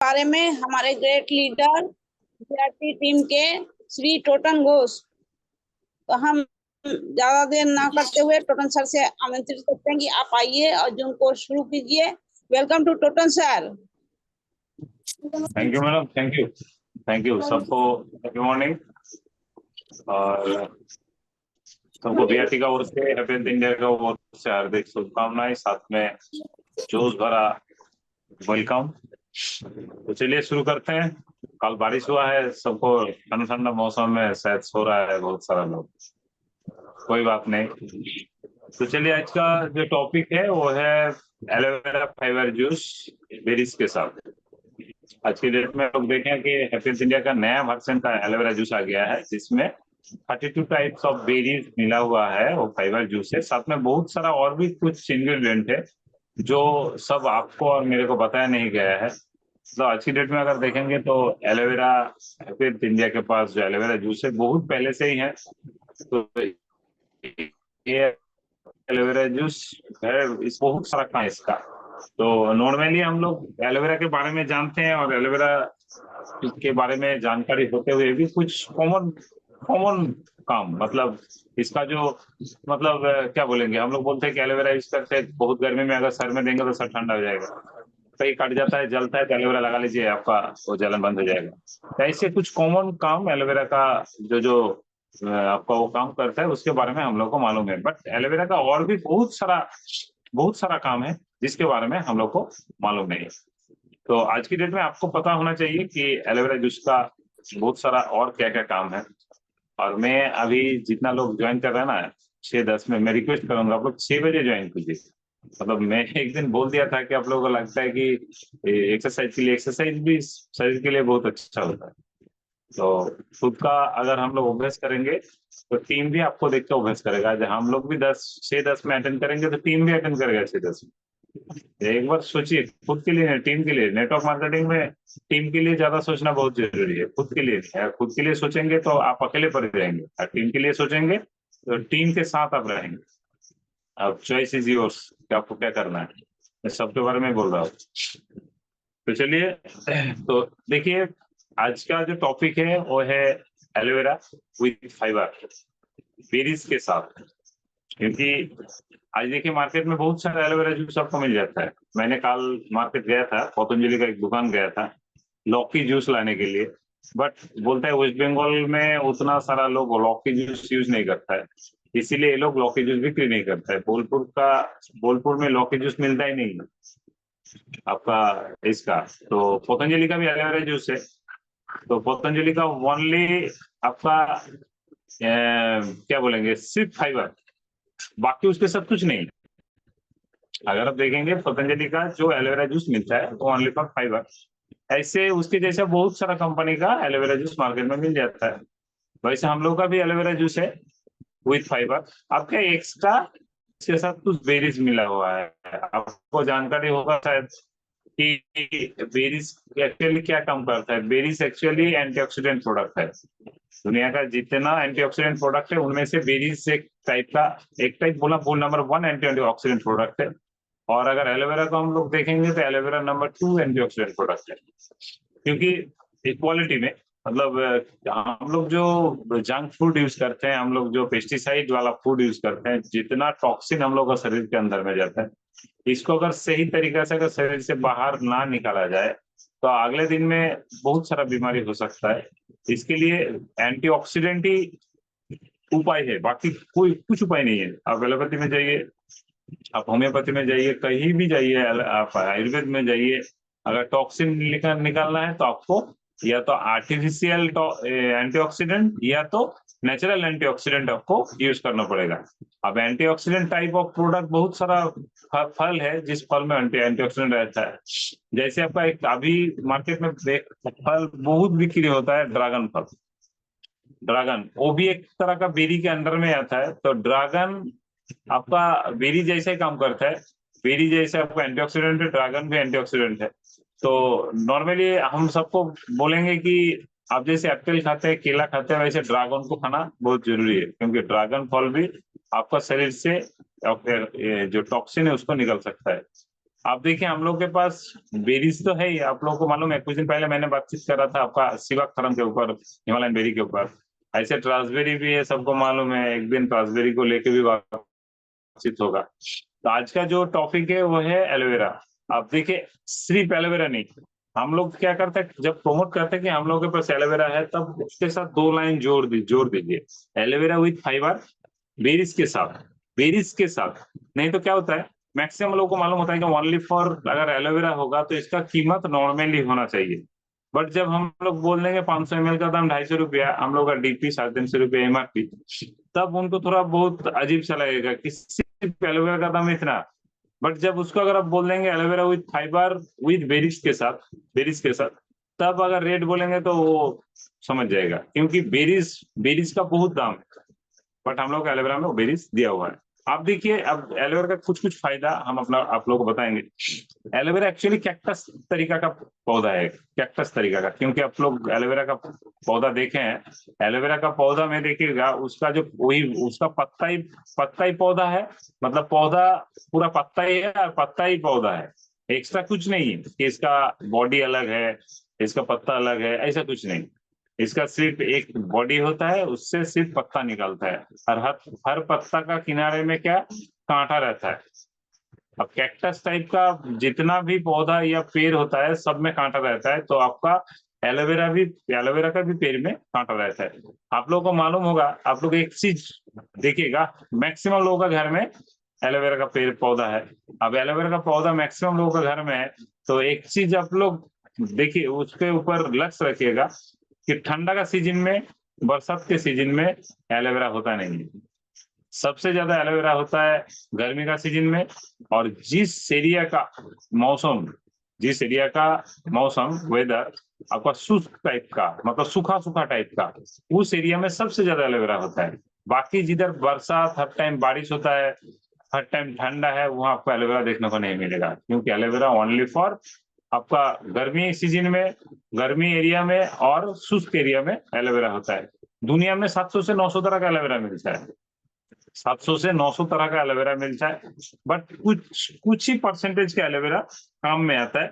बारे में हमारे ग्रेट लीडर विद्यार्थी टीम के श्री टोटन घोष। तो हम ज्यादा देर ना करते हुए टोटन सर से आमंत्रित करते हैं कि आप आइए और जूम को शुरू कीजिए। Welcome to Totan sir. Thank you madam, thank you सबको। गुड मॉर्निंग और सबको बीआरटी का ओर से हैप्पी इंडिया का ओर से हार्दिक शुभकामनाएं, साथ में जोश भरा वेलकम। तो चलिए शुरू करते हैं। कल बारिश हुआ है, सबको ठंडा ठंडा मौसम में शायद सो रहा है बहुत सारा लोग, कोई बात नहीं। तो चलिए आज का जो टॉपिक है वो है एलोवेरा फाइबर जूस बेरीज के साथ। आज की डेट में लोग देखें कि हैप्पी इंडिया का नया वर्जन का एलोवेरा जूस आ गया है, जिसमें 32 टाइप्स ऑफ बेरीज मिला हुआ है। वो फाइबर जूस है, साथ में बहुत सारा और भी कुछ इंग्रेडिएंट है जो सब आपको और मेरे को बताया नहीं गया है। तो आज की डेट में अगर देखेंगे तो एलोवेरा हैप्पी इंडिया के पास जो एलोवेरा जूस है बहुत पहले से ही है। तो ये एलोवेरा जूस है, इस बहुत सारा काम है इसका। तो नॉर्मली हम लोग एलोवेरा के बारे में जानते हैं और एलोवेरा के बारे में जानकारी होते हुए भी कुछ कॉमन कॉमन काम, मतलब इसका जो मतलब क्या बोलेंगे, हम लोग बोलते हैं कि एलोवेरा यूज करते हैं बहुत गर्मी में, अगर सर में देंगे तो सर ठंडा हो जाएगा, कहीं कट जाता है जलता है तो एलोवेरा लगा लीजिए, आपका वो जलन बंद हो जाएगा। तो ऐसे कुछ कॉमन काम एलोवेरा का जो जो आपका वो काम करता है उसके बारे में हम लोग को मालूम है। बट एलोवेरा का और भी बहुत सारा काम है जिसके बारे में हम लोग को मालूम नहीं है। तो आज की डेट में आपको पता होना चाहिए कि एलोवेरा जूस का बहुत सारा और क्या क्या काम है। और मैं अभी जितना लोग ज्वाइन कर रहे हैं ना 6-10 में, मैं रिक्वेस्ट करूंगा आप लोग 6 बजे ज्वाइन कीजिए। मतलब मैं एक दिन बोल दिया था कि आप लोगों को लगता है कि एक्सरसाइज भी शरीर के लिए बहुत अच्छा होता है। तो खुद का अगर हम लोग अभ्यास करेंगे तो टीम भी आपको देख के अभ्यास करेगा। जब हम लोग भी 6-10 में अटेंड करेंगे तो टीम भी अटेंड करेगा 6-10 में। एक बार सोचिए, खुद के लिए, टीम के लिए। नेटवर्क मार्केटिंग में टीम के लिए ज्यादा सोचना बहुत जरूरी है, खुद के लिए नहीं। खुद के लिए सोचेंगे तो आप अकेले पड़ जाएंगे, और टीम के लिए सोचेंगे तो टीम के साथ आप रहेंगे। अब चॉइस इज योर्स कि आपको क्या करना है। मैं सबके बारे में बोल रहा हूँ। तो चलिए, तो देखिए आज का जो टॉपिक है वो है एलोवेरा विथ फाइबर, बेरीज के साथ। क्योंकि आज देखिए मार्केट में बहुत सारा एलोवेरा जूस आपको मिल जाता है। मैंने कल मार्केट गया था, पतंजलि का एक दुकान गया था लौकी जूस लाने के लिए। बट बोलता है वेस्ट बंगाल में उतना सारा लोग लौकी जूस यूज नहीं करता है, इसीलिए ये लोग लौकी जूस बिक्री नहीं करता है। बोलपुर में लौकी जूस मिलता ही नहीं आपका इसका। तो पतंजलि का भी एलोवेरा जूस है। तो पतंजलि का ओनली आपका क्या बोलेंगे, सिर्फ फाइबर, बाकी उसके सब कुछ नहीं। अगर आप देखेंगे पतंजलि का जो एलोवेरा जूस मिलता है वो ओनली फॉर फाइबर। ऐसे उसके जैसा बहुत सारा कंपनी का एलोवेरा जूस मार्केट में मिल जाता है। वैसे हम लोग का भी एलोवेरा जूस है विथ फाइबर। आपका एक्स्ट्रा इसके साथ कुछ बेरीज मिला हुआ है। आपको जानकारी होगा शायद कि बेरीज एक्चुअली क्या काम करता है। बेरीज एक्चुअली एंटीऑक्सीडेंट प्रोडक्ट है। दुनिया का जितना एंटीऑक्सीडेंट प्रोडक्ट है उनमें से बेरीज एक टाइप बोला वो नंबर 1 एंटीऑक्सीडेंट प्रोडक्ट है। और अगर एलोवेरा को हम लोग देखेंगे तो एलोवेरा नंबर 2 एंटीऑक्सीडेंट प्रोडक्ट है। क्योंकि इक्वालिटी में, मतलब हम लोग जो जंक फूड यूज करते हैं, हम लोग जो पेस्टिसाइड वाला फूड यूज करते हैं, जितना टॉक्सिन हम लोग का शरीर के अंदर में जाता है, इसको अगर सही तरीके से अगर शरीर से बाहर ना निकाला जाए तो अगले दिन में बहुत सारा बीमारी हो सकता है। इसके लिए एंटीऑक्सीडेंट ही उपाय है, बाकी कोई कुछ उपाय नहीं है। आप एलोपैथी में जाइए, आप होम्योपैथी में जाइए, कहीं भी जाइए, आप आयुर्वेद में जाइए, अगर टॉक्सिन निकालना है तो आपको या तो आर्टिफिशियल एंटीऑक्सीडेंट या तो नेचुरल एंटीऑक्सीडेंट आपको यूज करना पड़ेगा। अब एंटीऑक्सीडेंट टाइप ऑफ प्रोडक्ट बहुत सारा फल है जिस फल में एंटीऑक्सीडेंट रहता है। जैसे आपका एक अभी मार्केट में फल बहुत बिक्री होता है, ड्रैगन फल। ड्रैगन वो भी एक तरह का बेरी के अंडर में आता है। तो ड्रैगन आपका बेरी जैसे ही काम करता है। बेरी जैसे आपका एंटीऑक्सीडेंट है, ड्रैगन भी एंटीऑक्सीडेंट है। तो नॉर्मली हम सबको बोलेंगे कि आप जैसे एप्पल खाते हैं, केला खाते हैं, वैसे ड्रैगन को खाना बहुत जरूरी है। क्योंकि ड्रैगन फल भी आपका शरीर से जो टॉक्सिन है उसको निकल सकता है। आप देखिए हम लोग के पास बेरीज तो है ही, आप लोगों को मालूम है कुछ दिन पहले मैंने बातचीत कर रहा था आपका शिवाक्षरम के ऊपर, हिमालयन बेरी के ऊपर। ऐसे ट्रांसबेरी भी है, सबको मालूम है, एक दिन ट्रांसबेरी को लेके भी बातचीत होगा। तो आज का जो टॉपिक है वो है एलोवेरा। आप देखिए सिर्फ एलोवेरा नहीं, हम लोग क्या करते हैं जब प्रमोट करते हैं कि हम लोग के पास एलोवेरा है, तब उसके साथ 2 लाइन जोड़ दीजिए, एलोवेरा विथ फाइबर, बेरीज के साथ, बेरीज के साथ। नहीं तो क्या होता है, मैक्सिमम लोगों को मालूम होता है कि ओनली फॉर अगर एलोवेरा होगा तो इसका कीमत नॉर्मली होना चाहिए। बट जब हम लोग बोल देंगे 500 ml का दाम 250 रुपया, हम लोग का डीपी 350 रुपया एमआरपी, तब उनको थोड़ा बहुत अजीब सा लगेगा कि सिर्फ एलोवेरा का दाम इतना। बट जब उसको अगर आप बोल देंगे aloe vera with fibre with berries के साथ, बेरीज के साथ, तब अगर रेट बोलेंगे तो वो समझ जाएगा, क्योंकि बेरीज बेरीज का बहुत दाम है, बट हम लोग एलोवेरा में वो बेरीज दिया हुआ है। आप देखिए अब एलोवेरा का कुछ कुछ फायदा हम अपना आप लोगों को बताएंगे। एलोवेरा एक्चुअली कैक्टस तरीका का पौधा है, कैक्टस तरीका का, क्योंकि आप लोग एलोवेरा का पौधा देखे हैं, एलोवेरा का पौधा में देखिएगा उसका जो वही उसका पत्ता ही पौधा है, मतलब पौधा पूरा पत्ता ही है और पत्ता ही पौधा है, एक्स्ट्रा कुछ नहीं है कि इसका बॉडी अलग है, इसका पत्ता अलग है, ऐसा कुछ नहीं। इसका सिर्फ एक बॉडी होता है, उससे सिर्फ पत्ता निकलता है, और हर पत्ता का किनारे में क्या कांटा रहता है। अब कैक्टस टाइप का जितना भी पौधा या पेड़ होता है सब में कांटा रहता है, तो आपका एलोवेरा का भी पेड़ में कांटा रहता है। आप लोगों को मालूम होगा, आप लोग एक चीज देखिएगा, मैक्सिमम लोगों का घर में एलोवेरा का पेड़ पौधा है। अब एलोवेरा का पौधा मैक्सिमम लोगों का घर में है, तो एक चीज आप लोग देखिए, उसके ऊपर लक्ष्य रखिएगा कि ठंडा का सीजन में, बरसात के सीजन में एलोवेरा होता नहीं है। सबसे ज्यादा एलोवेरा होता है गर्मी का सीजन में, और जिस एरिया का मौसम वेदर आपका शुष्क टाइप का, मतलब सूखा सूखा टाइप का, उस एरिया में सबसे ज्यादा एलोवेरा होता है। बाकी जिधर बरसात, हर टाइम बारिश होता है, हर टाइम ठंडा है, वहां आपको एलोवेरा देखने को नहीं मिलेगा, क्योंकि एलोवेरा ओनली फॉर आपका गर्मी सीजन में, गर्मी एरिया में और शुष्क एरिया में एलोवेरा होता है। दुनिया में 700 से 900 तरह का एलोवेरा मिलता है, 700 से 900 तरह का एलोवेरा मिलता है, बट कुछ ही परसेंटेज का एलोवेरा काम में आता है।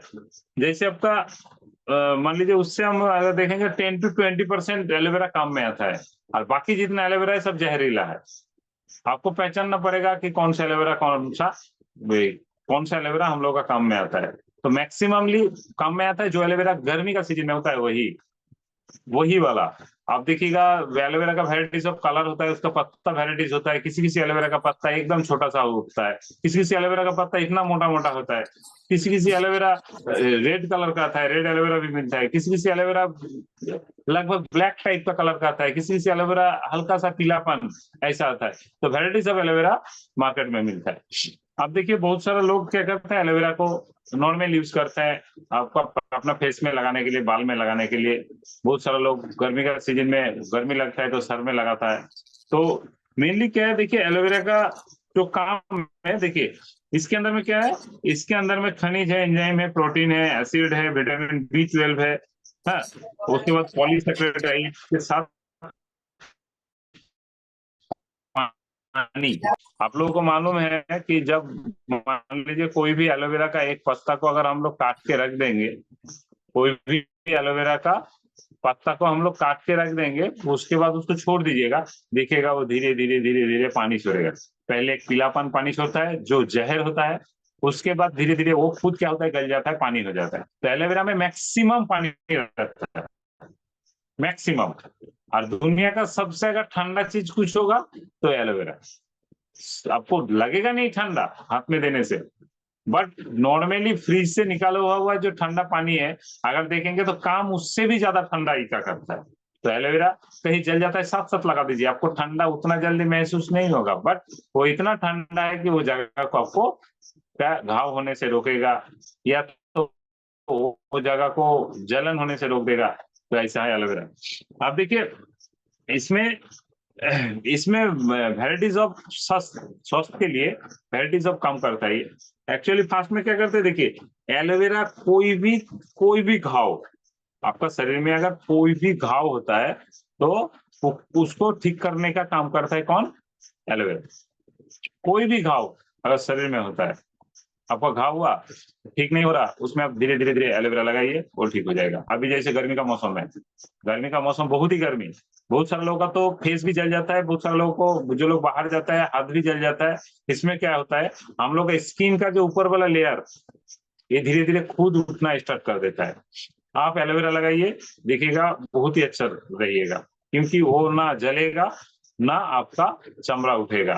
जैसे आपका मान लीजिए उससे हम अगर देखेंगे 10 to 20% एलोवेरा काम में आता है, और बाकी जितना एलोवेरा है सब जहरीला है। आपको पहचानना पड़ेगा कि कौन सा एलोवेरा हम लोग का काम में आता है। तो मैक्सिममली काम में आता है जो एलोवेरा गर्मी का सीजन में होता है, वही वाला। आप देखिएगा एलोवेरा का वेराइटीज ऑफ कलर होता है, उसका पत्ता वेराइटीज होता है, किसी किसी एलोवेरा का पत्ता एकदम छोटा सा उगता है, किसी किसी एलोवेरा का पत्ता इतना मोटा मोटा होता है, किसी किसी एलोवेरा रेड कलर का आता है, रेड एलोवेरा भी मिलता है, किसी किसी एलोवेरा लगभग ब्लैक टाइप का कलर का आता है, किसी किसी एलोवेरा हल्का सा पीलापन ऐसा आता है। तो वेराइटीज ऑफ एलोवेरा मार्केट में मिलता है। अब देखिए बहुत सारे लोग क्या करते हैं, एलोवेरा को नॉर्मल यूज करते हैं आपका अपना फेस में लगाने के लिए, बाल में लगाने के लिए। बहुत सारे लोग गर्मी का सीजन में गर्मी लगता है तो सर में लगाता है। तो मेनली क्या है, देखिए एलोवेरा का जो काम है, देखिए इसके अंदर में क्या है, इसके अंदर में खनिज है, एंजाइम है, प्रोटीन है, एसिड है, विटामिन B12 है, हाँ, उसके बाद पॉलीसेकेराइड के साथ पानी। आप लोगों को मालूम है कि जब मान लीजिए कोई भी एलोवेरा का एक पत्ता को अगर हम लोग काट के रख देंगे, कोई भी एलोवेरा का पत्ता को हम लोग काट के रख देंगे, उसके बाद उसको छोड़ दीजिएगा, देखिएगा वो धीरे धीरे धीरे धीरे पानी छोड़ेगा। पहले एक पीलापन पानी छोड़ता है जो जहर होता है, उसके बाद धीरे धीरे वो खुद क्या होता है, गल जाता है, पानी हो जाता है। तो एलोवेरा में मैक्सिमम पानी रहता है, मैक्सिमम। और दुनिया का सबसे अगर ठंडा चीज कुछ होगा तो एलोवेरा। आपको लगेगा नहीं ठंडा हाथ में देने से, बट नॉर्मली फ्रिज से निकाला हुआ जो ठंडा पानी है, अगर देखेंगे तो काम उससे भी ज्यादा ठंडा ही का करता है। तो एलोवेरा कहीं जल जाता है, साथ साथ लगा दीजिए, आपको ठंडा उतना जल्दी महसूस नहीं होगा, बट वो इतना ठंडा है कि वो जगह को आपको घाव होने से रोकेगा, या तो वो जगह को जलन होने से रोक देगा। तो ऐसा है एलोवेरा। आप देखिए इसमें इसमें वेराइटीज ऑफ स्वास्थ्य के लिए वेराइटीज ऑफ काम करता है। एक्चुअली फास्ट में क्या करते हैं, देखिए एलोवेरा कोई भी घाव, आपका शरीर में अगर कोई भी घाव होता है तो उसको ठीक करने का काम करता है कौन, एलोवेरा। कोई भी घाव अगर शरीर में होता है आपका घाव हुआ, ठीक नहीं हो रहा, उसमें आप धीरे धीरे धीरे एलोवेरा लगाइए, वो ठीक हो जाएगा। अभी जैसे गर्मी का मौसम है, गर्मी का मौसम बहुत ही गर्मी, बहुत सारे लोगों का तो फेस भी जल जाता है, बहुत सारे लोगों को, जो लोग बाहर जाता है हाथ भी जल जाता है। इसमें क्या होता है, हम लोग का स्किन का जो ऊपर वाला लेयर, ये धीरे धीरे खुद उठना स्टार्ट कर देता है। आप एलोवेरा लगाइए, देखिएगा बहुत ही अच्छा रहिएगा, क्योंकि वो ना जलेगा ना आपका चमड़ा उठेगा।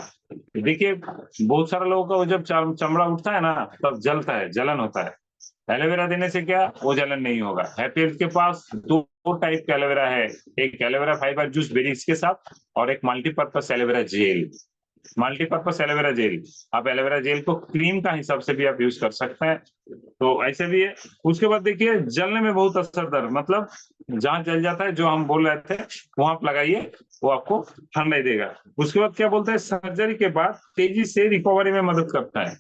देखिए बहुत सारे लोगों का वो जब चमड़ा उठता है ना, तब जलता है, जलन होता है। एलोवेरा देने से क्या, वो जलन नहीं होगा। हैप्पी हेल्थ के पास दो टाइप का एलोवेरा है, एक एलोवेरा फाइबर जूस बेरीज के साथ, और एक multipurpose aloe vera gel. Multipurpose aloe vera gel, आप एलोवेरा जेल को क्रीम का हिसाब से भी आप यूज कर सकते हैं, तो ऐसे भी है। उसके बाद देखिए जलने में बहुत असरदार, मतलब जहां जल जाता है, जो हम बोल रहे थे, वहां आप लगाइए, वो आपको ठंडाई देगा। उसके बाद क्या बोलते हैं, सर्जरी के बाद तेजी से रिकवरी में मदद करता है।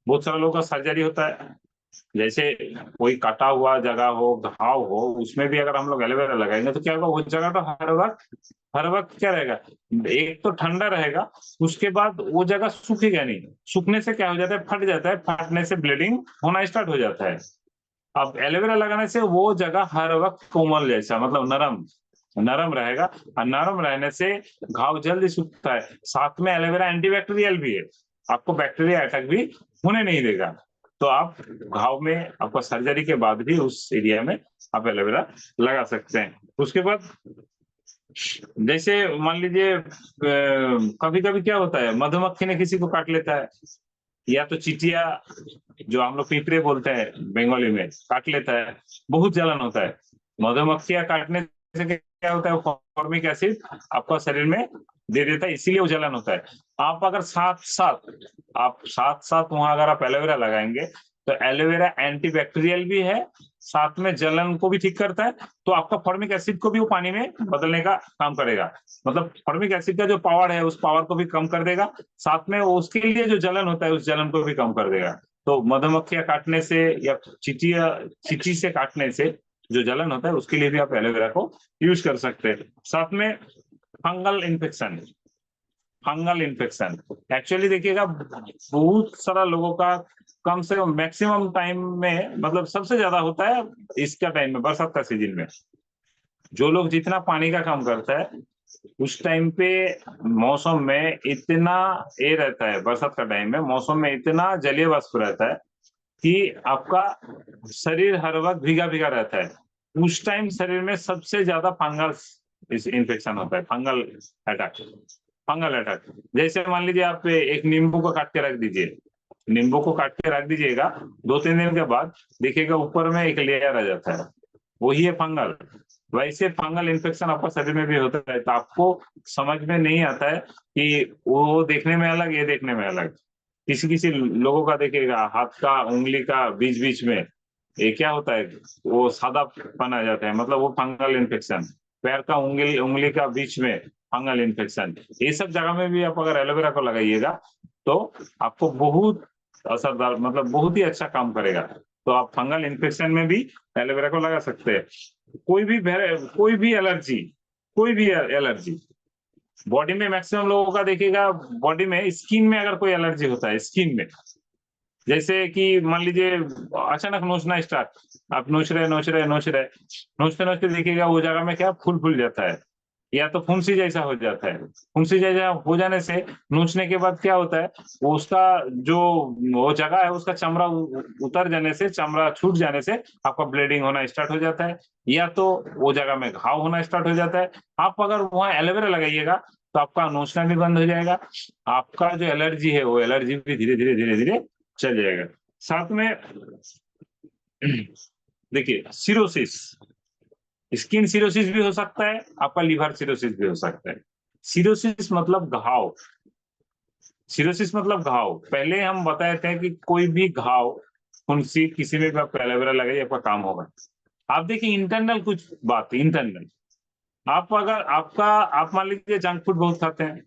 बहुत सारे लोगों का सर्जरी होता है, जैसे कोई कटा हुआ जगह हो, घाव हो, उसमें भी अगर हम लोग एलोवेरा लगाएंगे तो क्या होगा, वो जगह तो हर वक्त क्या रहेगा, एक तो ठंडा रहेगा, उसके बाद वो जगह सूखेगा नहीं, सूखने से क्या हो जाता है, फट जाता है, फटने से ब्लीडिंग होना स्टार्ट हो जाता है। अब एलोवेरा लगाने से वो जगह हर वक्त कोमल जैसा, मतलब नरम नरम रहेगा, और नरम रहने से घाव जल्दी सूखता है। साथ में एलोवेरा एंटीबैक्टीरियल भी है, आपको बैक्टीरिया अटैक भी होने नहीं देगा। तो आप घाव में, आपका सर्जरी के बाद भी उस एरिया में आप एलोवेरा लगा सकते हैं। उसके बाद जैसे मान लीजिए कभी कभी क्या होता है, मधुमक्खी ने किसी को काट लेता है, या तो चींटिया, जो हम लोग पिपरे बोलते हैं बंगाली में, काट लेता है, बहुत जलन होता है। मधुमक्खियां काटने से क्या होता है, फॉर्मिक एसिड आपका शरीर में दे देता है, इसीलिए वो जलन होता है। आप अगर साथ साथ वहां अगर आप एलोवेरा लगाएंगे, तो एलोवेरा एंटीबैक्टीरियल भी है, साथ में जलन को भी ठीक करता है, तो आपका फॉर्मिक एसिड को भी वो पानी में बदलने का काम करेगा। मतलब फॉर्मिक एसिड का जो पावर है, उस पावर को भी कम कर देगा, साथ में उसके लिए जो जलन होता है, उस जलन को भी कम कर देगा। तो मधुमक्खियां काटने से या चींटी से काटने से जो जलन होता है, उसके लिए भी आप एलोवेरा को यूज कर सकते हैं। साथ में फंगल इन्फेक्शन एक्चुअली देखिएगा, बहुत सारा लोगों का कम से कम मैक्सिमम टाइम में, मतलब सबसे ज्यादा होता है इसका टाइम में, बरसात का सीजन में। जो लोग जितना पानी का काम करता है, उस टाइम पे मौसम में इतना ये रहता है, बरसात का टाइम में मौसम में इतना जलीय वाष्प रहता है कि आपका शरीर हर वक्त भीगा भीगा रहता है। उस टाइम शरीर में सबसे ज्यादा फंगल इन्फेक्शन होता है, फंगल अटैक। जैसे मान लीजिए आप एक नींबू को काट के रख दीजिए, नींबू को काट के रख दीजिएगा, 2-3 दिन के बाद देखिएगा ऊपर में एक लेयर आ जाता है, वही है फंगल। वैसे फंगल इन्फेक्शन आपका शरीर में भी होता है, तो आपको समझ में नहीं आता है कि वो देखने में अलग, ये देखने में अलग। किसी किसी लोगों का देखिएगा हाथ का उंगली का बीच बीच में ये क्या होता है, वो सादा पन आ जाता है, मतलब वो फंगल इन्फेक्शन। पैर का उंगली उंगली का बीच में फंगल इन्फेक्शन, ये सब जगह में भी आप अगर एलोवेरा को लगाइएगा, तो आपको बहुत असरदार, मतलब बहुत ही अच्छा काम करेगा। तो आप फंगल इन्फेक्शन में भी एलोवेरा को लगा सकते हैं। कोई भी एलर्जी बॉडी में, मैक्सिमम लोगों का देखिएगा बॉडी में, स्किन में अगर कोई एलर्जी होता है, स्किन में, जैसे कि मान लीजिए अचानक नोचना स्टार्ट, आप नोचते नोचते देखिएगा वो जगह में क्या फूल जाता है, या तो फुंसी जैसा हो जाता है। फुंसी जैसा हो जाने से नोचने के बाद क्या होता है, वो उसका जो वो जगह है, उसका चमड़ा उतर जाने से, चमड़ा छूट जाने से आपका ब्लीडिंग होना स्टार्ट हो जाता है, या तो वो जगह में घाव होना स्टार्ट हो जाता है। आप अगर वहां एलोवेरा लगाइएगा, तो आपका नोचना भी बंद हो जाएगा, आपका जो एलर्जी है, वो एलर्जी भी धीरे धीरे चल जाएगा। साथ में देखिए सिरोसिस, स्किन सिरोसिस भी हो सकता है, आपका लिवर सिरोसिस भी हो सकता है। सिरोसिस मतलब घाव, सिरोसिस मतलब घाव। पहले हम बताए थे कि कोई भी घाव, फुंसी, किसी में भी आप एलोवेरा लगाइए, आपका काम होगा। आप देखिए इंटरनल कुछ बात, इंटरनल आप अगर आपका, आप मान लीजिए जंक फूड बहुत खाते हैं,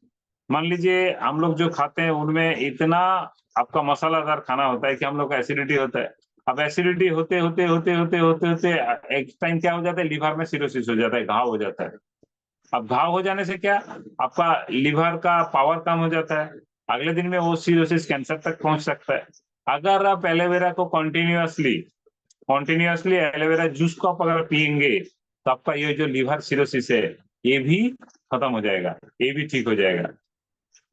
मान लीजिए हम लोग जो खाते हैं उनमें इतना आपका मसालादार खाना होता है कि हम लोग का एसिडिटी होता है। अब एसिडिटी होते एक टाइम क्या हो जाता है, लिवर में सिरोसिस हो जाता है, घाव हो जाता है। अब घाव हो जाने से क्या, आपका लिवर का पावर कम हो जाता है, अगले दिन में वो सिरोसिस कैंसर तक पहुंच सकता है। अगर आप एलोवेरा को कंटिन्यूअसली एलोवेरा जूस को आप अगर पियेंगे तो आपका ये जो लिवर सिरोसिस है ये भी खत्म हो जाएगा, ये भी ठीक हो जाएगा।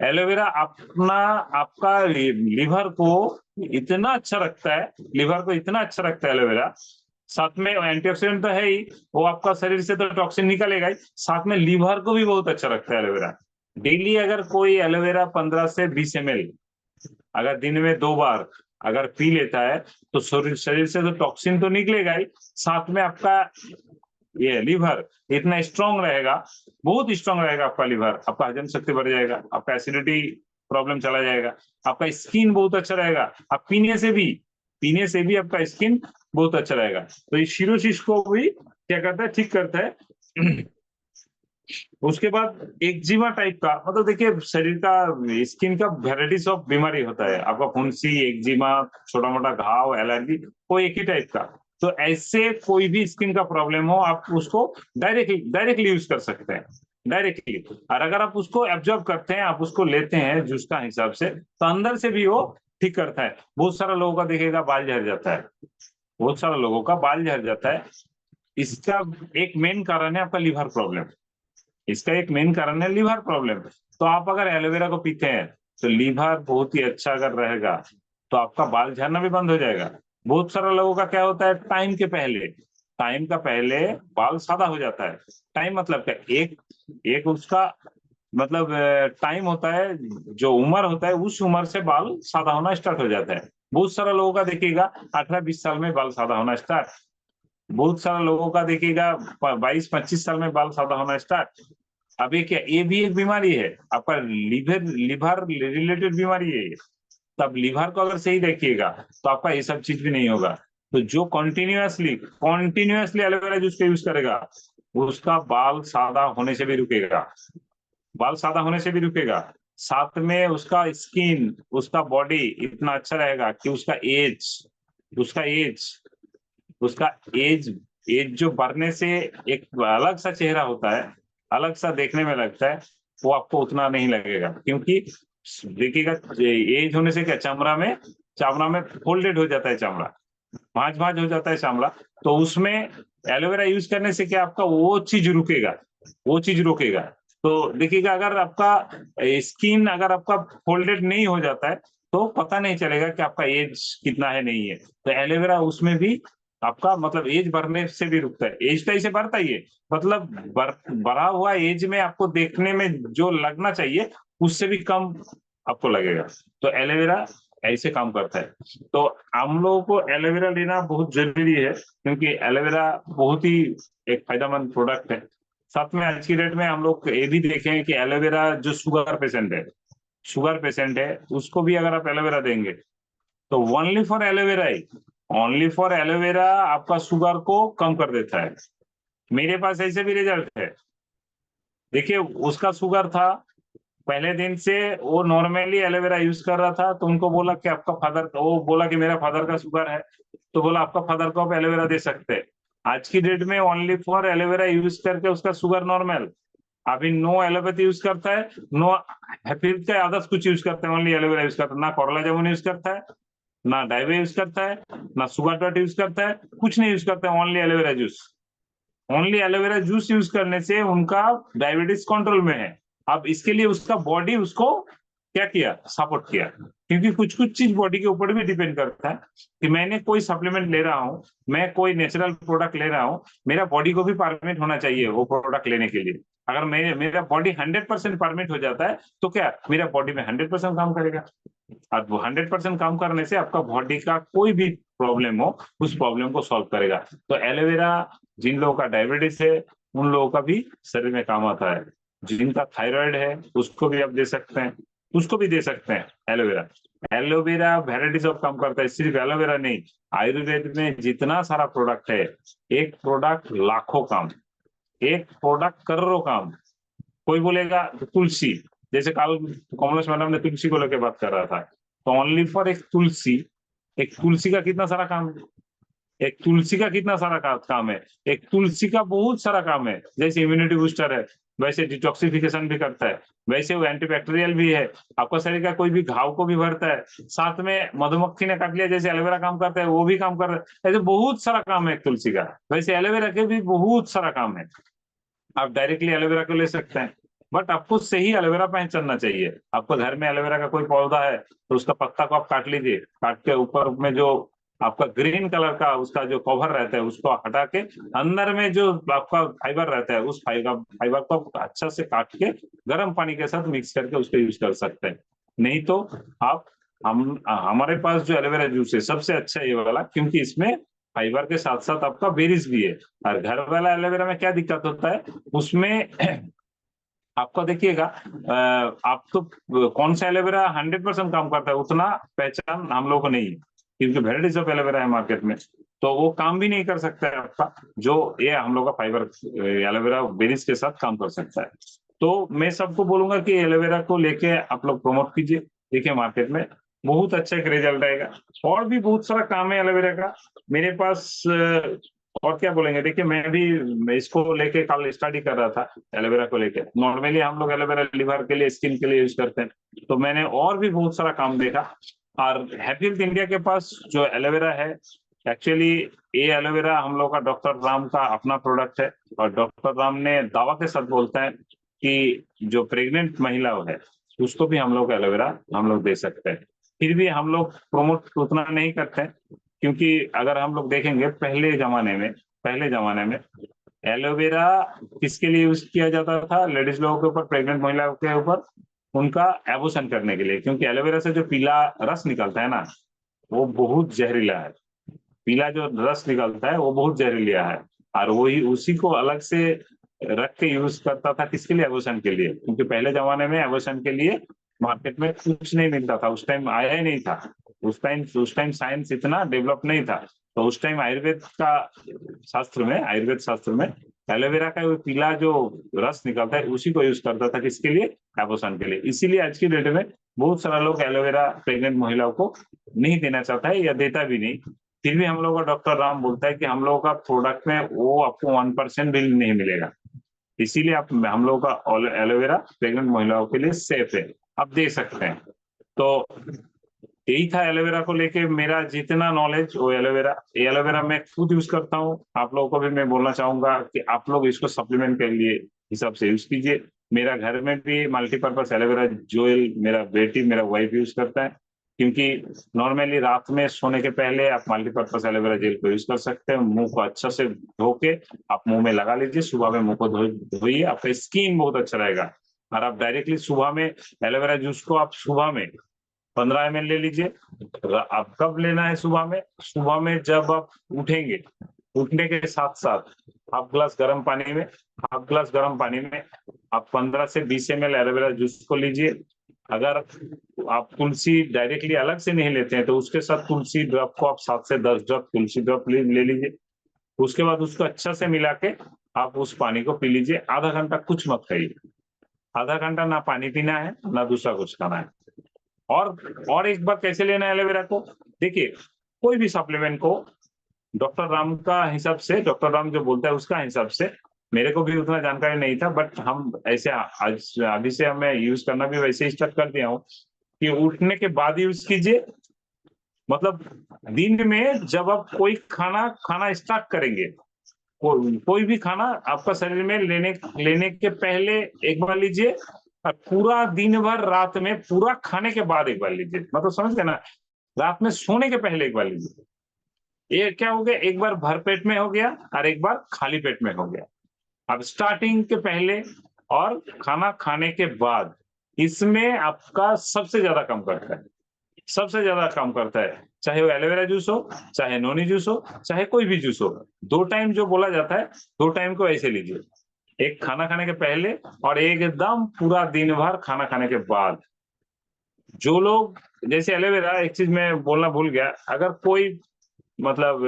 एलोवेरा आपका लिवर को इतना अच्छा रखता है, लिवर को इतना अच्छा रखता है एलोवेरा। साथ में एंटीऑक्सीडेंट तो है ही, वो आपका शरीर से तो टॉक्सिन निकालेगा ही, साथ में लिवर को भी बहुत अच्छा रखता है एलोवेरा। डेली अगर कोई एलोवेरा 15 से 20 ml अगर दिन में 2 बार अगर पी लेता है तो शरीर से तो टॉक्सिन तो निकलेगा ही, साथ में आपका ये लिवर इतना स्ट्रांग रहेगा, बहुत स्ट्रांग रहेगा आपका लिवर, आपका हजम शक्ति बढ़ जाएगा, आपका एसिडिटी प्रॉब्लम चला जाएगा, आपका स्किन बहुत अच्छा रहेगा। आप पीने से भी आपका स्किन बहुत अच्छा रहेगा। तो ये सिरोसिस को भी क्या करता है, ठीक करता है। उसके बाद एक्जिमा टाइप का, मतलब देखिए शरीर का स्किन का वेराइटीज ऑफ बीमारी होता है, आपका फुंसी, एक्जिमा, छोटा मोटा घाव, एलर्जी, कोई एक ही टाइप का। तो ऐसे कोई भी स्किन का प्रॉब्लम हो आप उसको डायरेक्टली यूज कर सकते हैं, डायरेक्टली। और अगर आप उसको एब्जॉर्ब करते हैं, आप उसको लेते हैं जूस का हिसाब से, तो अंदर से भी वो ठीक करता है। बहुत सारा लोगों का देखिएगा बाल झड़ जाता है, बहुत सारा लोगों का बाल झड़ जाता है। इसका एक मेन कारण है आपका लिवर प्रॉब्लम, इसका एक मेन कारण है लिवर प्रॉब्लम। तो आप अगर एलोवेरा को पीते हैं तो लिवर बहुत ही अच्छा अगर रहेगा तो आपका बाल झड़ना भी बंद हो जाएगा। बहुत सारे लोगों का क्या होता है, टाइम का पहले बाल सादा हो जाता है। टाइम मतलब क्या, एक उसका मतलब टाइम होता है, जो उम्र होता है उस उम्र से बाल सादा होना स्टार्ट हो जाता है। बहुत सारे लोगों का देखिएगा 18-20 साल में बाल सादा होना स्टार्ट, बहुत सारे लोगों का देखिएगा 22-25 साल में बाल सादा होना स्टार्ट। अब ये क्या, ये भी एक बीमारी है, आपका लिवर रिलेटेड बीमारी है ये। तब लिवर को अगर सही देखिएगा तो आपका ये सब चीज भी नहीं होगा। तो जो कंटिन्यूअसली एलोवेरा जूस का यूज करेगा उसका बाल सादा होने से भी रुकेगा, बाल सादा होने से भी रुकेगा। साथ में उसका स्किन, उसका बॉडी इतना अच्छा रहेगा कि उसका एज उसका एज एज जो बढ़ने से एक अलग सा चेहरा होता है, अलग सा देखने में लगता है, वो आपको उतना नहीं लगेगा। क्योंकि देखिएगा एज होने से क्या, चमड़ा में फोल्डेड हो जाता है, चमड़ा भांज भांज हो जाता है चमड़ा। तो उसमें एलोवेरा यूज करने से क्या आपका वो चीज रुकेगा, वो चीज रोकेगा। तो देखिएगा अगर आपका स्किन अगर आपका फोल्डेड नहीं हो जाता है तो पता नहीं चलेगा कि आपका एज कितना है, नहीं है। तो एलोवेरा उसमें भी आपका मतलब एज बढ़ने से भी रुकता है। एज तो ऐसे बढ़ता ही है, मतलब बढ़ा हुआ एज में आपको देखने में जो लगना चाहिए उससे भी कम आपको लगेगा। तो एलोवेरा ऐसे काम करता है। तो हम लोगों को एलोवेरा लेना बहुत जरूरी है, क्योंकि एलोवेरा बहुत ही एक फायदेमंद प्रोडक्ट है। साथ में आज की डेट में हम लोग ये भी देखें कि एलोवेरा जो शुगर पेशेंट है उसको भी अगर आप एलोवेरा देंगे तो ओनली फॉर एलोवेरा आपका शुगर को कम कर देता है। मेरे पास ऐसे भी रिजल्ट है। देखिए उसका शुगर था, पहले दिन से वो नॉर्मली एलोवेरा यूज कर रहा था, तो उनको बोला कि आपका फादर, वो बोला कि मेरा फादर का शुगर है, तो बोला आपका फादर को आप एलोवेरा दे सकते हैं। आज की डेट में ओनली फॉर एलोवेरा यूज करके उसका शुगर नॉर्मल। अभी नो एलोपैथी यूज करता है, नो फिर क्या अदर्स कुछ यूज करते हैं, ओनली एलोवेरा यूज करता है। ना कोरला जामुन यूज करता है, ना डाइवे यूज करता है, ना शुगर डॉट यूज करता है, कुछ नहीं यूज करता है, only aloe vera juice. Only aloe vera juice use करने से उनका डायबिटीज कंट्रोल में है। अब इसके लिए उसका बॉडी उसको क्या किया, सपोर्ट किया। क्योंकि कुछ कुछ चीज बॉडी के ऊपर भी डिपेंड करता है कि मैंने कोई सप्लीमेंट ले रहा हूँ, मैं कोई नेचुरल प्रोडक्ट ले रहा हूँ, मेरा बॉडी को भी परमिट होना चाहिए वो प्रोडक्ट लेने के लिए। अगर मेरा बॉडी 100% परमिट हो जाता है तो क्या मेरा बॉडी में 100% काम करेगा। और वो 100% काम करने से आपका बॉडी का कोई भी प्रॉब्लम हो उस प्रॉब्लम को सॉल्व करेगा। तो एलोवेरा जिन लोगों का डायबिटीज है उन लोगों का भी शरीर में काम आता है। जिनका थायराइड है उसको भी आप दे सकते हैं, उसको भी दे सकते हैं एलोवेरा। एलोवेरा वेराइटीज ऑफ काम करता है, सिर्फ एलोवेरा नहीं, आयुर्वेद में जितना सारा प्रोडक्ट है, एक प्रोडक्ट लाखों काम, एक प्रोडक्ट करोड़ों काम। कोई बोलेगा तुलसी, जैसे कल कमलेश मैडम ने तुलसी को लेकर बात कर रहा था, तो ओनली फॉर एक तुलसी का कितना सारा काम है, एक तुलसी का कितना सारा काम है, एक तुलसी का बहुत सारा काम है। जैसे इम्यूनिटी बूस्टर है, वैसे डिटॉक्सिफिकेशन भी करता है, वैसे वो एंटीबैक्टीरियल भी है, आपका शरीर का कोई भी घाव को भी भरता है, साथ में मधुमक्खी ने काट लिया जैसे एलोवेरा काम करता है वो भी काम कर रहा है। ऐसे बहुत सारा काम है तुलसी का, वैसे एलोवेरा के भी बहुत सारा काम है। आप डायरेक्टली एलोवेरा को ले सकते हैं, बट आपको सही एलोवेरा पहचानना चाहिए। आपको घर में एलोवेरा का कोई पौधा है तो उसका पत्ता को आप काट लीजिए, काट के ऊपर में जो आपका ग्रीन कलर का उसका जो कवर रहता है उसको हटा के अंदर में जो आपका फाइबर रहता है उस फाइबर को अच्छा से काट के गर्म पानी के साथ मिक्स करके उसको यूज कर सकते हैं। नहीं तो आप हमारे पास जो एलोवेरा जूस है सबसे अच्छा ये वाला, क्योंकि इसमें फाइबर के साथ साथ आपका बेरीज भी है। और घर वाला एलोवेरा में क्या दिक्कत होता है उसमें आपको देखिएगा, आप तो कौन सा एलोवेरा 100% काम करता है उतना पहचान हम लोगों को नहीं है, क्योंकि वेराइटीज ऑफ एलोवेरा है मार्केट में, तो वो काम भी नहीं कर सकता है आपका जो ये हम लोग का फाइबर एलोवेरा बेरीज के साथ काम कर सकता है। तो मैं सबको बोलूंगा कि एलोवेरा को लेके आप लोग प्रमोट कीजिए, देखिए मार्केट में बहुत अच्छा एक रिजल्ट आएगा। और भी बहुत सारा काम है एलोवेरा का मेरे पास, और क्या बोलेंगे। देखिए मैं इसको लेके कल स्टडी कर रहा था एलोवेरा को लेके। नॉर्मली हम लोग एलोवेरा लिवर के लिए स्किन के लिए यूज करते हैं, तो मैंने और भी बहुत सारा काम देखा। और हैप्पी हेल्थ इंडिया के पास जो एलोवेरा है, एक्चुअली ये एलोवेरा हम लोग का डॉक्टर राम का अपना प्रोडक्ट है, और डॉक्टर राम ने दावा के साथ बोलते हैं कि जो प्रेग्नेंट महिला है उसको भी हम लोग एलोवेरा हम लोग दे सकते हैं। फिर भी हम लोग प्रोमोट उतना नहीं करते हैं, क्योंकि अगर हम लोग देखेंगे पहले जमाने में एलोवेरा किसके लिए यूज किया जाता था, लेडीज लोगों के ऊपर, प्रेग्नेंट महिलाओं के ऊपर, उनका एबॉर्शन करने के लिए। क्योंकि एलोवेरा से जो पीला रस निकलता है ना वो बहुत जहरीला है, पीला जो रस निकलता है वो बहुत जहरीला है, और वही उसी को अलग से रख के यूज करता था किसके लिए, एबॉर्शन के लिए। क्योंकि पहले जमाने में एबॉर्शन के लिए मार्केट में कुछ नहीं मिलता था, उस टाइम आया ही नहीं था, उस टाइम साइंस इतना डेवलप नहीं था। तो उस टाइम आयुर्वेद शास्त्र में एलोवेरा का वो पीला जो रस निकलता है उसी को यूज करता था किसके लिए, एबॉर्शन के लिए। इसीलिए आज की डेट में बहुत सारा लोग एलोवेरा प्रेग्नेंट महिलाओं को नहीं देना चाहता है या देता भी नहीं। फिर भी हम लोग का डॉक्टर राम बोलता है कि हम लोग का प्रोडक्ट में वो आपको 1% भी नहीं मिलेगा, इसीलिए आप हम लोग का एलोवेरा प्रेग्नेंट महिलाओं के लिए सेफ है, आप दे सकते हैं। तो यही था एलोवेरा को लेके मेरा जितना नॉलेज। वो एलोवेरा मैं खुद यूज करता हूँ, आप लोगों को भी मैं बोलना चाहूंगा कि आप लोग इसको सप्लीमेंट के लिए हिसाब से यूज कीजिए। मेरा घर में भी मल्टीपर्पज एलोवेरा जेल मेरा बेटी मेरा वाइफ यूज करता है, क्योंकि नॉर्मली रात में सोने के पहले आप मल्टीपर्पज एलोवेरा जेल को यूज कर सकते हैं। मुंह को अच्छा से धो के आप मुंह में लगा लीजिए, सुबह में मुंह को धोइए, आपका स्किन बहुत अच्छा रहेगा। और आप डायरेक्टली सुबह में एलोवेरा जूस को आप सुबह में 15 ml ले लीजिए। आप कब लेना है, सुबह में जब आप उठेंगे, उठने के साथ साथ हाफ ग्लास गर्म पानी में आप 15 से 20 ml एलोवेरा जूस को लीजिए। अगर आप तुलसी डायरेक्टली अलग से नहीं लेते हैं तो उसके साथ तुलसी ड्रॉप को आप 7 से 10 ड्रॉप तुलसी ड्रॉप ले लीजिए। उसके बाद उसको अच्छा से मिला के आप उस पानी को पी लीजिए। आधा घंटा कुछ मत खाइए, आधा घंटा ना पानी पीना है ना दूसरा कुछ खाना है। और एक बार कैसे लेना है एलोवेरा को, देखिए कोई भी सप्लीमेंट को डॉक्टर राम का हिसाब से, डॉक्टर राम जो बोलता है उसका हिसाब से, मेरे को भी उतना जानकारी नहीं था, बट हम ऐसे आज अभी से हमें यूज करना भी वैसे ही स्टार्ट कर दिया हूँ कि उठने के बाद यूज कीजिए। मतलब दिन में जब आप कोई खाना स्टार्ट करेंगे, कोई भी खाना आपका शरीर में लेने के पहले एक बार लीजिए, और पूरा दिन भर रात में पूरा खाने के बाद एक बार लीजिए। मतलब समझ गए ना, रात में सोने के पहले एक बार लीजिए। ये क्या हो गया, एक बार भर पेट में हो गया और एक बार खाली पेट में हो गया। अब स्टार्टिंग के पहले और खाना खाने के बाद, इसमें आपका सबसे ज्यादा काम करता है, चाहे वो एलोवेरा जूस हो, चाहे नोनी जूस हो, चाहे कोई भी जूस हो। 2 टाइम जो बोला जाता है, 2 टाइम को ऐसे लीजिए, एक खाना खाने के पहले और एकदम पूरा दिन भर खाना खाने के बाद। जो लोग जैसे एलोवेरा, एक चीज मैं बोलना भूल गया, अगर कोई मतलब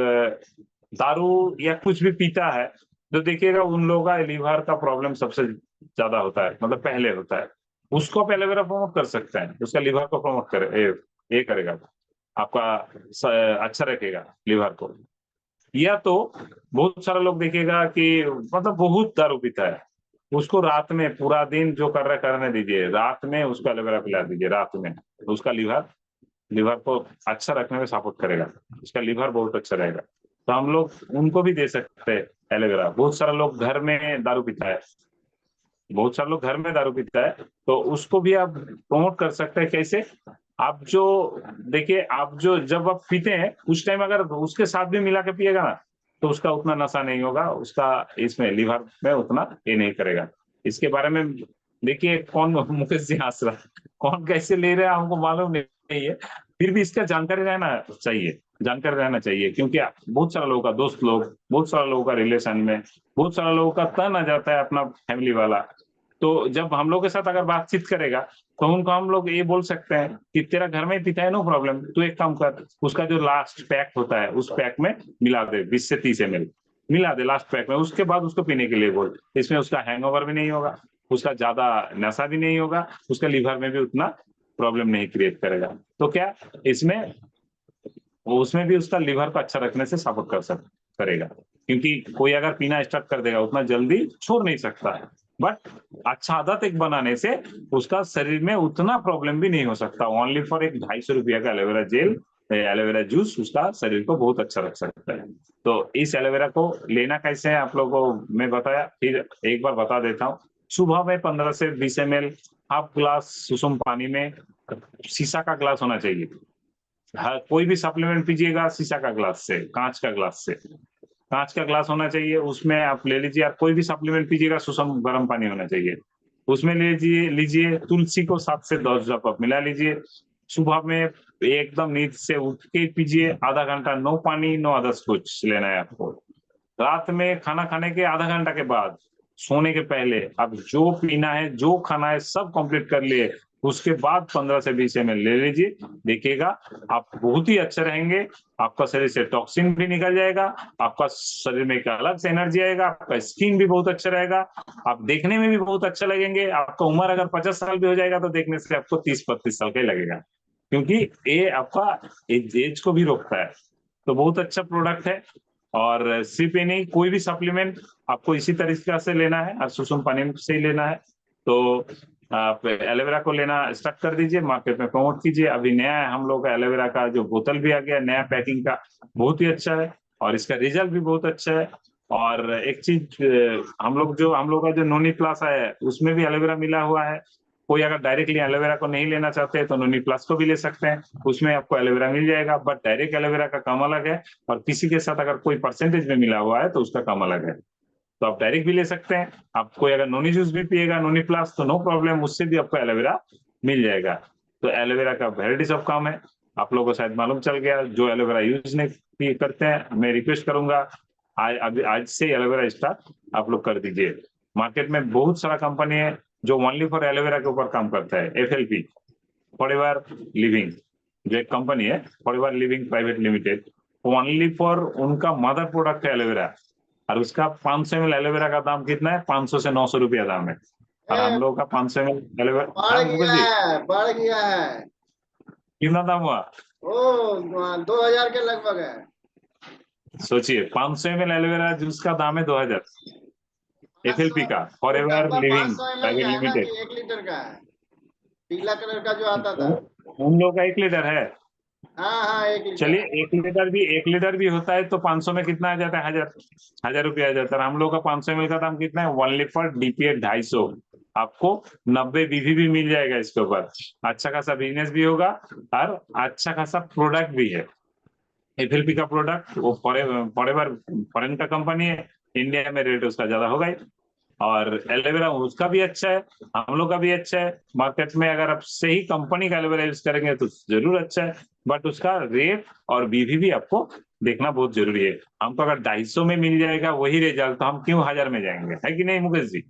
दारू या कुछ भी पीता है तो देखिएगा उन लोगों का लीवर का प्रॉब्लम सबसे ज्यादा होता है, मतलब पहले होता है। उसको आप एलोवेरा प्रमोट कर सकते हैं, उसका लीवर को प्रमोट करे, ये करेगा, आपका अच्छा रखेगा लीवर को। या तो बहुत सारा लोग देखिएगा कि मतलब बहुत दारू पीता है, उसको रात में पूरा दिन जो कर रहा है करने दीजिए, रात में उसको एलोवेरा पिला दीजिए, रात में उसका लीवर लीवर को अच्छा रखने में सपोर्ट करेगा, उसका लीवर बहुत अच्छा रहेगा। तो हम लोग उनको भी दे सकते हैं एलोवेरा। बहुत सारा लोग घर में दारू पीता है, बहुत सारे लोग घर में दारू पीता है, तो उसको भी आप प्रमोट कर सकते हैं। कैसे? आप जो देखिए, आप जो जब आप पीते हैं उस टाइम अगर उसके साथ भी मिला के पिएगा ना, तो उसका उतना नशा नहीं होगा, उसका इसमें लीवर में उतना ये नहीं करेगा। इसके बारे में देखिए, कौन मुकेश जी हंस रहा है, कौन कैसे ले रहा है हमको मालूम नहीं है, फिर भी इसका जानकारी रहना चाहिए, जानकारी रहना चाहिए। क्योंकि बहुत सारा लोगों का दोस्त लोग, बहुत सारा लोगों का रिलेशन में, बहुत सारा लोगों का तन आ जाता है अपना फैमिली वाला। तो जब हम लोग के साथ अगर बातचीत करेगा, तो उनको हम लोग ये बोल सकते हैं कि तेरा घर में पीता है, नो प्रॉब्लम, तू एक काम कर, उसका जो लास्ट पैक होता है उस पैक में मिला दे 20 से 30 ml, मिला दे लास्ट पैक में, उसके बाद उसको पीने के लिए बोल। इसमें उसका हैंगओवर भी नहीं होगा, उसका ज्यादा नशा भी नहीं होगा, उसका लीवर में भी उतना प्रॉब्लम नहीं क्रिएट करेगा। तो क्या इसमें वो उसमें भी उसका लीवर को अच्छा रखने से सपोर्ट करेगा। क्योंकि कोई अगर पीना स्टार्ट कर देगा उतना जल्दी छोड़ नहीं सकता है, बट अच्छा आदत एक बनाने से उसका शरीर में उतना प्रॉब्लम भी नहीं हो सकता। ओनली फॉर एक 250 रुपया का एलोवेरा जेल, एलोवेरा जूस उसका शरीर को बहुत अच्छा रख सकता है। तो इस एलोवेरा को लेना कैसे है आप लोगों को मैं बताया, फिर एक बार बता देता हूँ। सुबह में 15 से 20 ml हाफ ग्लास सुसुम पानी में, शीशा का ग्लास होना चाहिए। हाँ, कोई भी सप्लीमेंट पीजिएगा शीशा का ग्लास से, कांच का ग्लास से, कांच का ग्लास होना चाहिए, उसमें आप ले लीजिए। आप कोई भी सप्लीमेंट पीजिएगा सुसम गर्म पानी होना चाहिए, उसमें लीजिए तुलसी को 7 से 10 ड्रॉप आप मिला लीजिए। सुबह में एकदम नींद से उठ के पीजिए, आधा घंटा नो पानी नो अदर्स कुछ लेना है आपको। रात में खाना खाने के आधा घंटा के बाद, सोने के पहले आप जो पीना है जो खाना है सब कंप्लीट कर लिए, उसके बाद 15 से 20 ml ले लीजिए। देखिएगा आप बहुत ही अच्छे रहेंगे, आपका शरीर से टॉक्सिन भी निकल जाएगा, आपका शरीर में एक अलग से एनर्जी आएगा, आपका स्किन भी बहुत अच्छा रहेगा, आप देखने में भी बहुत अच्छा लगेंगे। आपका उम्र अगर 50 साल भी हो जाएगा तो देखने से आपको 30-32 साल का ही लगेगा, क्योंकि ये आपका एज को भी रोकता है। तो बहुत अच्छा प्रोडक्ट है। और सिर्फ ये नहीं, कोई भी सप्लीमेंट आपको इसी तरीके से लेना है और सुसुम पानी से ही लेना है। तो आप एलोवेरा को लेना स्टार्ट कर दीजिए, मार्केट में प्रमोट कीजिए। अभी नया है हम लोग का एलोवेरा का जो बोतल भी आ गया नया पैकिंग का, बहुत ही अच्छा है और इसका रिजल्ट भी बहुत अच्छा है। और एक चीज, हम लोग का जो नोनी प्लस है उसमें भी एलोवेरा मिला हुआ है। कोई अगर डायरेक्टली एलोवेरा को नहीं लेना चाहते हैं तो नोनी प्लस को भी ले सकते हैं, उसमें आपको एलोवेरा मिल जाएगा, बट डायरेक्ट एलोवेरा का काम अलग है। और किसी के साथ अगर कोई परसेंटेज में मिला हुआ है तो उसका काम अलग है। तो आप डायरेक्ट भी ले सकते हैं। आप कोई अगर नोनी जूस भी पिएगा नोनी प्लस तो नो प्रॉब्लम, उससे भी आपको एलोवेरा मिल जाएगा। तो एलोवेरा का वेराइटीज ऑफ काम है, आप लोगों को शायद मालूम चल गया। जो एलोवेरा यूज नहीं करते हैं, मैं रिक्वेस्ट करूंगा आज से एलोवेरा स्टार्ट आप लोग कर दीजिए। मार्केट में बहुत सारा कंपनी है जो ओनली फॉर एलोवेरा के ऊपर काम करता है। FLP, फॉरएवर लिविंग, जो एक कंपनी है forever living private limited, only for उनका मदर प्रोडक्ट है एलोवेरा। और उसका 500 ml एलोवेरा का दाम कितना है? 500 से 900 रुपया दाम है। और हम लोग का 500 ml एलोवेरा बढ़ गया है। कितना दाम हुआ? ओ 2000 के लगभग है। सोचिए 500 ml एलोवेरा जूस का दाम है 2000। FLP का फॉरएवर लिविंग 500 ml प्राइवेट का है ना लिमिटेड, कि 1 लीटर का है? पीला कलर का जो आता था। उन लोग का 1 लीटर है। हाँ 1 लीटर। चलिए 1 लीटर भी होता है तो 500 में कितना आ जाता है? 1000 रुपया आ जाता है। हम लोग का 500 ml का दाम कितना है? 1 लीटर DPA 250। आपको 90 BV भी मिल जाएगा इसके ऊपर। अच्छा खासा बिजनेस भी होगा और अच्छा खासा प्रोडक्ट भी है। FLP का प्रोडक्ट वो फॉरएवर फॉरेन का कंपनी है, इंडिया में रेट उसका ज्यादा होगा ही। और एलोवेरा उसका भी अच्छा है, हम लोग का भी अच्छा है। मार्केट में अगर आप सही कंपनी का एलोवेरा यूज करेंगे तो जरूर अच्छा है, बट उसका रेट और BV भी आपको देखना बहुत जरूरी है। हमको अगर 250 में मिल जाएगा वही रिजल्ट तो हम क्यों 1000 में जाएंगे? है कि नहीं मुकेश जी?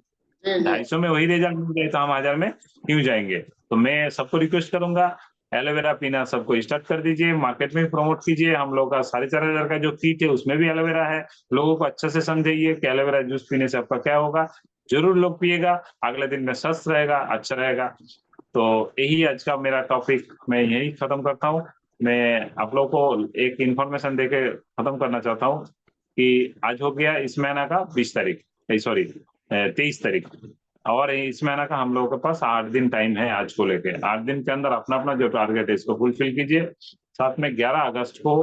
250 में वही रिजल्ट मिल जाए तो हम 1000 में क्यों जाएंगे? तो मैं सबको रिक्वेस्ट करूंगा, एलोवेरा पीना सबको स्टार्ट कर दीजिए, मार्केट में प्रमोट कीजिए। हम लोग का 4,500 का जो किट है उसमें भी एलोवेरा है। लोगों को अच्छे से समझाइए कि एलोवेरा जूस पीने से आपका क्या होगा। जरूर लोग पिएगा, अगले दिन में स्वस्थ रहेगा, अच्छा रहेगा। तो यही आज का मेरा टॉपिक, मैं यही खत्म करता हूँ। मैं आप लोगों को एक इंफॉर्मेशन देके खत्म करना चाहता हूँ कि आज हो गया इस महीना का 20 तारीख, सॉरी 23 तारीख। और इसमें आना का हम लोगों के पास 8 दिन टाइम है आज को लेके। 8 दिन के अंदर अपना अपना जो टारगेट है इसको फुलफिल कीजिए। साथ में 11 अगस्त को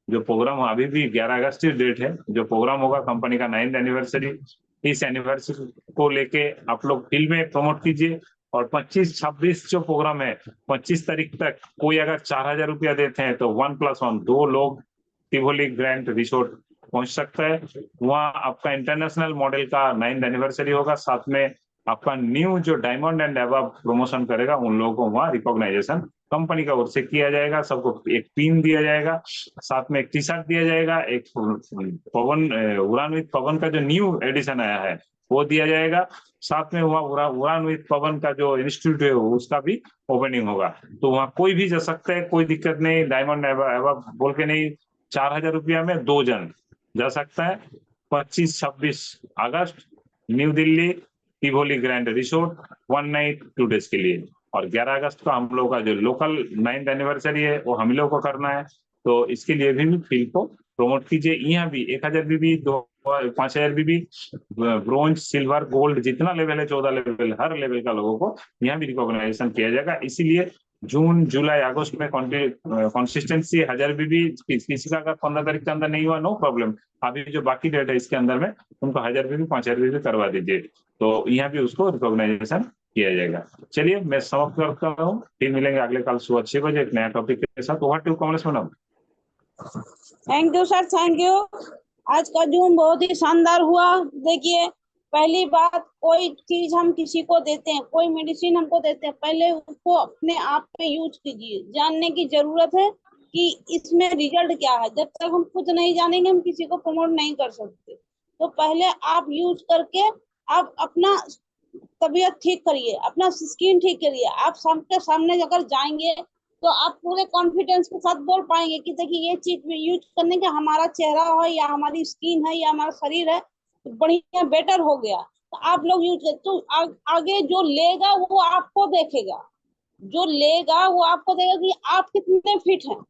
जो प्रोग्राम, अभी भी 11 अगस्त की डेट है, जो प्रोग्राम होगा कंपनी का 9th एनिवर्सरी, इस एनिवर्सरी को लेके आप लोग फील्ड में प्रमोट कीजिए। और 25-26 जो प्रोग्राम है, 25 तारीख तक कोई अगर 4000 रुपया देते हैं तो 1+1 2 लोग टिवोली ग्रैंड रिसोर्ट पहुंच सकता है। वहाँ आपका इंटरनेशनल मॉडल का 9th एनिवर्सरी होगा। साथ में आपका न्यू जो डायमंड एंड अबव प्रमोशन करेगा उन लोगों को वहाँ रिकॉग्नाइजेशन कंपनी का ओर से किया जाएगा। सबको एक पिन दिया जाएगा, साथ में एक टी शर्ट दिया जाएगा, एक पवन उड़ान विद पवन का जो न्यू एडिशन आया है वो दिया जाएगा। साथ में वहाँ उड़ान विद पवन का जो इंस्टीट्यूट है उसका भी ओपनिंग होगा। तो वहाँ कोई भी जा सकता है, कोई दिक्कत नहीं। डायमंड अबव बोल के नहीं, 4000 रुपया में 2 जन जा सकता है। 25-26 अगस्त New Delhi Tivoli grand resort 1 night 2 days के लिए। और 11 अगस्त को हम लोग का जो लोकल 9th एनिवर्सरी है वो हम लोग को करना है। तो इसके लिए भी फील्ड को प्रमोट कीजिए। यहाँ भी 1000 बीबी, 5000 बीबी, ब्रोंज, सिल्वर, गोल्ड जितना लेवल है 14 लेवल, हर लेवल का लोगों को यहाँ भी रिकॉग्नाइजेशन किया जाएगा। इसीलिए जून जुलाई अगस्त में कंसिस्टेंसी 1000 बीबी किसी का अगर 15 तारीख के अंदर नहीं हुआ नो प्रॉब्लम, अभी जो बाकी डेट है इसके अंदर में उनको 1000 बीबी 5000 बीबी करवा दीजिए। तो यहाँ भी उसको रिकॉग्नाइजेशन किया जाएगा। चलिए मैं समाप्त करता हूँ, फिर मिलेंगे अगले कल सुबह 6 बजे एक नया टॉपिक के साथ। Over to Kamlesh madam. Thank you sir, thank you. आज का जूम बहुत ही शानदार हुआ। देखिए, पहली बात, कोई चीज हम किसी को देते हैं, कोई मेडिसिन हमको देते हैं, पहले उसको अपने आप पे यूज कीजिए। जानने की जरूरत है कि इसमें रिजल्ट क्या है। जब तक हम खुद नहीं जानेंगे हम किसी को प्रमोट नहीं कर सकते। तो पहले आप यूज करके आप अपना तबीयत ठीक करिए, अपना स्किन ठीक करिए। आप सबके सामने अगर जाएंगे तो आप पूरे कॉन्फिडेंस के साथ बोल पाएंगे कि देखिए ये चीज यूज करने के हमारा चेहरा है या हमारी स्किन है या हमारा शरीर है बढ़िया बेटर हो गया। तो आप लोग यूज कर, तो आगे जो लेगा वो आपको देखेगा, जो लेगा वो आपको देखेगा कि आप कितने फिट हैं,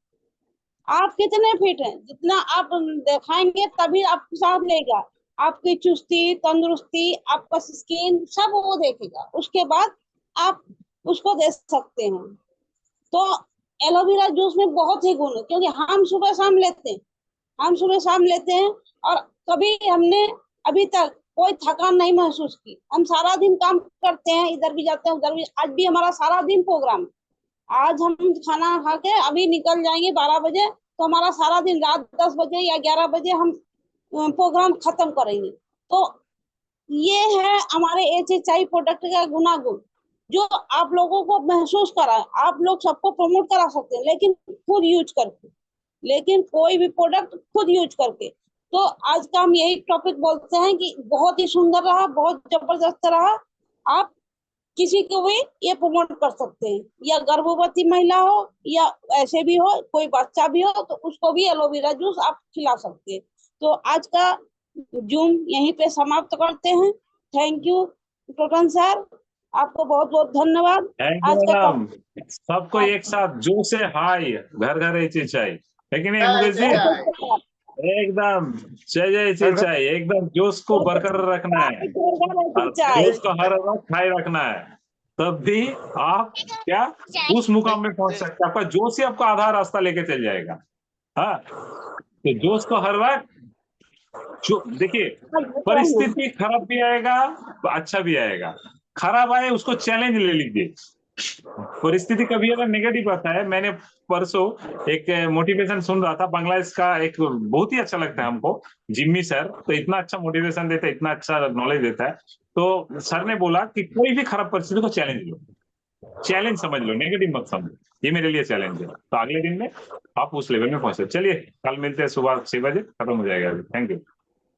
आप कितने फिट हैं। जितना आप दिखाएंगे तभी आपके साथ लेगा। आपकी चुस्ती, तंदुरुस्ती, आपका स्किन सब वो देखेगा। उसके बाद आप उसको दे सकते हैं। तो एलोवेरा जूस में बहुत ही गुण है, क्योंकि हम सुबह शाम लेते हैं, हम सुबह शाम लेते हैं और कभी हमने अभी तक कोई थकान नहीं महसूस की। हम सारा दिन काम करते हैं, इधर भी जाते हैं उधर भी। आज भी हमारा सारा दिन प्रोग्राम है। आज हम खाना खा के अभी निकल जाएंगे 12 बजे, तो हमारा सारा दिन रात 10 बजे या 11 बजे हम प्रोग्राम खत्म करेंगे। तो ये है हमारे HHI प्रोडक्ट का गुणागुण जो आप लोगों को महसूस करा। आप लोग सबको प्रमोट करा सकते हैं लेकिन खुद यूज करके, लेकिन कोई भी प्रोडक्ट खुद यूज करके। तो आज का हम यही टॉपिक बोलते हैं कि बहुत ही सुंदर रहा, बहुत जबरदस्त रहा। आप किसी को भी ये प्रमोट कर सकते हैं, या गर्भवती महिला हो या ऐसे भी हो, कोई बच्चा भी हो तो उसको भी एलोवेरा जूस आप खिला सकते हैं। तो आज का जूम यहीं पे समाप्त करते हैं। थैंक यू टोटन सर, आपको बहुत बहुत धन्यवाद। आज का मैडम सबको एक साथ जो से हाय घर घर HHI है कि नहीं मुकेश जी? एकदम जय HHI, एकदम जोश को बरकरार रखना है, जोश को हर वक्त हाई रखना है, तब भी आप क्या उस मुकाम में पहुंच सकते हैं। आपका जोश ही आपको आधा रास्ता लेके चल जाएगा। हाँ, तो जोश को हर वक्त जो देखिए, परिस्थिति खराब भी आएगा अच्छा भी आएगा। खराब आए उसको चैलेंज ले लीजिए। परिस्थिति कभी अगर नेगेटिव आता है, मैंने परसों एक मोटिवेशन सुन रहा था बांग्लादेश का, एक बहुत ही अच्छा लगता है हमको, जिम्मी सर। तो इतना अच्छा मोटिवेशन देता है, इतना अच्छा नॉलेज देता है। तो सर ने बोला कि कोई भी खराब परिस्थिति को चैलेंज लो, चैलेंज समझ लो, नेगेटिव मत समझो। ये मेरे लिए चैलेंज है। तो अगले दिन में आप उस लेवल में पहुंचे। चलिए कल मिलते हैं सुबह 6 बजे, खत्म हो जाएगा। Thank you.